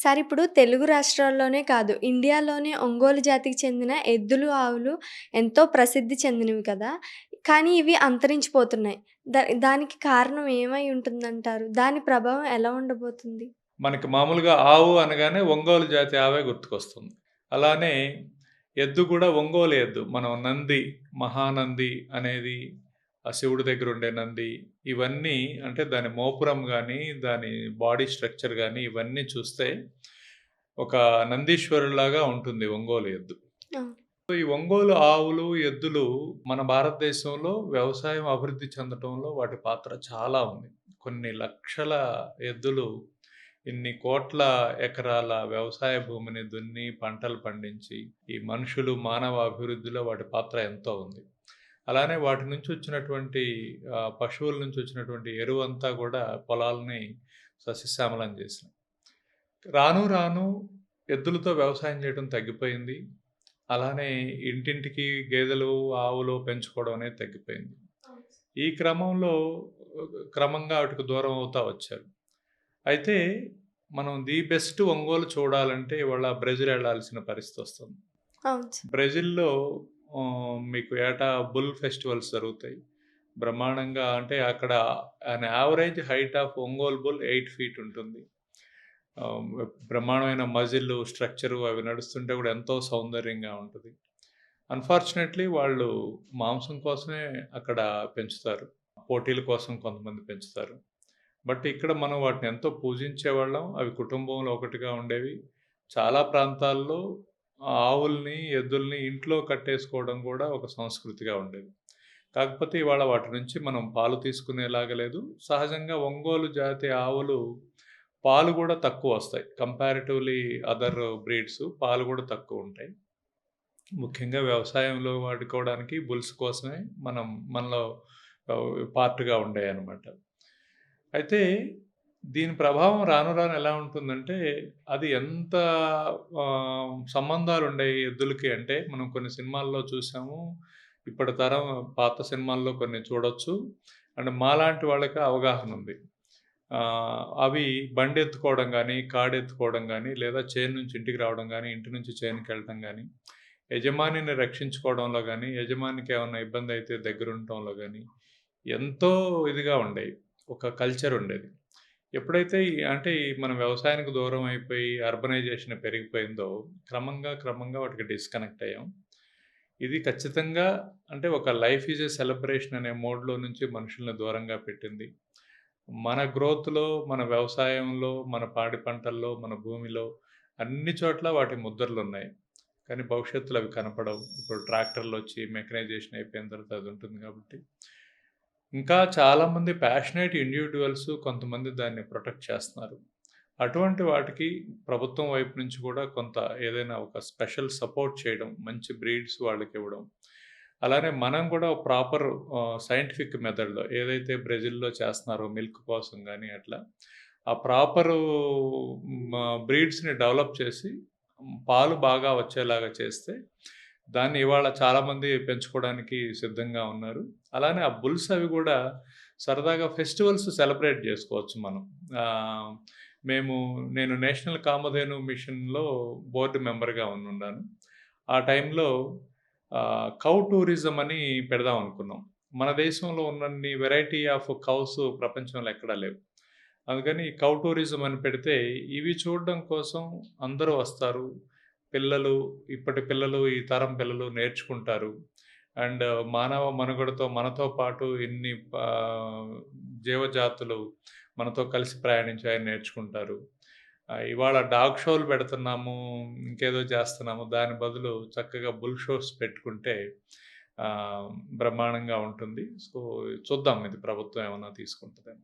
Sir ఇప్పుడు తెలుగు రాష్ట్రాల్లోనే కాదు, ఇండియాలోనే ఒంగోలు జాతికి చెందిన ఎద్దులు, ఆవులు ఎంతో ప్రసిద్ధి చెందినవి కదా! కానీ ఇవి అంతరించిపోతున్నాయి. దానికి కారణం ఏమై ఉంటుందంటారు? దాని ప్రభావం ఎలా ఉండబోతుంది? మనకి మామూలుగా ఆవు అనగానే ఒంగోలు జాతి ఆవే గుర్తుకొస్తుంది. అలానే ఎద్దు కూడా ఒంగోలు ఎద్దు. మనం నంది, మహానంది అనేది ఆ శివుడి దగ్గరుండే నంది. ఇవన్నీ అంటే దాని మోపురం గాని, దాని బాడీ స్ట్రక్చర్ గాని ఇవన్నీ చూస్తే ఒక నందీశ్వరుడిలాగా ఉంటుంది ఒంగోలు ఎద్దు. ఆ! ఈ ఒంగోలు ఆవులు, ఎద్దులు మన భారతదేశంలో వ్యవసాయం అభివృద్ధి చెందటంలో వాటి పాత్ర చాలా ఉంది. కొన్ని లక్షల ఎద్దులు ఇన్ని కోట్ల ఎకరాల వ్యవసాయ భూమిని దున్ని, పంటలు పండించి, ఈ మనుషులు, మానవ అభివృద్ధిలో వాటి పాత్ర ఎంతో ఉంది. అలానే వాటి నుంచి వచ్చినటువంటి పశువుల నుంచి వచ్చినటువంటి ఎరువంతా గూడా పొలాల్ని సస్యశ్యామలం చేసినాయి. రాను రాను ఎద్దులతో వ్యవసాయం చేయడం తగ్గిపోయింది. అలానే ఇంటింటికి గేదెలు, ఆవులు పెంచుకోవడం అనేది తగ్గిపోయింది. ఈ క్రమంలో క్రమంగా వాటికి దూరం అవుతా వచ్చారు. అయితే మనం ది బెస్ట్ ఒంగోలు చూడాలంటే ఇవాళ బ్రెజిల్ ఎళ్ళాల్సిన పరిస్థితొస్తుంది. అవును సార్. బ్రెజిల్‌లో మీకు ఏటా బుల్ ఫెస్టివల్స్ జరుగుతాయి. బ్రహ్మాండంగా అంటే అక్కడ average height of Ongole bull 8 feet ఉంటుంది. ఆహ్, బ్రహ్మాండమైన మజిల్ స్ట్రక్చరు అవి నడుస్తుంటే కూడా ఎంతో సౌందర్యంగా ఉంటది. అన్‌ఫార్చునేట్‌లీ వాళ్ళు మాంసం కోసమే అక్కడ పెంచుతారు. పోటీల కోసం కొంతమంది పెంచుతారు. బట్ ఇక్కడ మనం వాటిని ఎంతో పూజించేవాళ్ళం. అవి కుటుంబంలో ఒకటిగా ఉండేవి. చాలా ప్రాంతాల్లో ఆవుల్ని, ఎద్దుల్ని ఇంట్లో కట్టేసుకోవడం కూడా ఒక సంస్కృతిగా ఉండేది. కాకపోతే ఇవాళ వాటి నుంచి మనం పాలు తీసుకునేలాగా లేదు. సహజంగా ఒంగోలు జాతి ఆవులు పాలు గూడా తక్కువొస్తాయి. కంపారిటివ్‌లీ అదర్ బ్రీడ్స్ పాలు గూడా తక్కువుంటాయి. ముఖ్యంగా వ్యవసాయంలో వాడుకోవడానికి బుల్స్ కోసమే మనలో పార్ట్‌గా ఉండేయన్నమాట. అయితే దీని ప్రభావం రాను రాను ఎలా ఉంటుందంటే, అది ఎంత సంబంధాలుండేయి ఎద్దులకి అంటే, మనం కొన్ని సినిమాల్లో చూసాము. ఇప్పటి తరం పాత సినిమాల్లో కొన్ని చూడొచ్చు. అండ్ మాలాంటి వాళ్ళకి అవగాహనుంది. అవి బండెత్తుకోవడం గానీ, కాడెత్తుకోవడం గానీ, లేదా చేను నుంచి ఇంటికి రావడం గానీ, ఇంటి నుంచి చేనుకెళ్ళటం గానీ, యజమానిని రక్షించుకోవడంలో గానీ, యజమానికి ఏమన్నా ఇబ్బందయితే దగ్గరుండటంలో గానీ, ఎంతో ఇదిగా ఉండేయి. ఒక కల్చరుండేది. ఎప్పుడైతే అంటే మనం వ్యవసాయానికి దూరం అయిపోయి అర్బనైజేషన్ పెరిగిపోయిందో, క్రమంగా వాటికి డిస్కనెక్ట్ అయ్యాం. ఇది ఖచ్చితంగా అంటే ఒక లైఫ్ ఈజ్ ఎ సెలబ్రేషన్ అనే మోడ్‌లో నుంచి మనుషుల్ని దూరంగా పెట్టింది. మన గ్రోత్‌లో, మన వ్యవసాయంలో, మన పాడి పంటల్లో, మన భూమిలో అన్ని చోట్ల వాటి ముద్రలున్నాయి. కానీ భవిష్యత్తులో అవి కనపడవు. ఇప్పుడు ట్రాక్టర్‌లొచ్చి మెకనైజేషన్ అయిపోయిన తర్వాత అది ఉంటుంది కాబట్టి. ఇంకా చాలామంది ప్యాషనేట్ ఇండివిడ్యువల్స్ కొంతమంది దాన్ని ప్రొటెక్ట్ చేస్తున్నారు. అటువంటి వాటికి ప్రభుత్వం వైపు నుంచి కూడా కొంత ఏదైనా ఒక స్పెషల్ సపోర్ట్ చేయడం, మంచి బ్రీడ్స్ వాళ్ళకివ్వడం. అలానే మనం కూడా ప్రాపర్ సైంటిఫిక్ మెథడ్‌లో ఏదైతే బ్రెజిల్‌లో చేస్తున్నారో మిల్క్ కోసం గాని అట్లా, ఆ ప్రాపరు బ్రీడ్స్‌ని డెవలప్ చేసి పాలు బాగా వచ్చేలాగా చేస్తే, దాన్ని ఇవాళ చాలామంది పెంచుకోవడానికి సిద్ధంగా ఉన్నారు. అలానే ఆ బుల్స్ అవి గూడా సరదాగా ఫెస్టివల్స్ సెలబ్రేట్ జేసుకోవచ్చు మనం. ఆహ్, మేము నేను నేషనల్ కామధేను మిషన్‌లో బోర్డ్ మెంబర్‌గా ఉన్నాను. ఆ టైంలో కౌ టూరిజం అని పెడదాం అనుకున్నాం. మన దేశంలో ఉన్నన్ని వెరైటీ ఆఫ్ కౌస్ ప్రపంచంలో ఎక్కడా లేవు. అందుకని కౌ టూరిజం అని పెడితే ఇవి చూడడం కోసం అందరూ వస్తారు. పిల్లలు, ఇప్పటి పిల్లలు, ఈ తరం పిల్లలు నేర్చుకుంటారు. అండ్ మానవ మనుగడతో మనతో పాటు ఇన్ని జీవజాతులు మనతో కలిసి ప్రయాణించాయని నేర్చుకుంటారు. ఇవాళ డాగ్ షోలు పెడుతున్నాము, ఇంకేదో చేస్తున్నాము. దాని బదులు చక్కగా బుల్ షోస్ పెట్టుకుంటే ఆహ్, బ్రహ్మాండంగా ఉంటుంది. సో, చూద్దాం ఇది ప్రభుత్వం ఏమన్నా తీసుకుంటదేమో.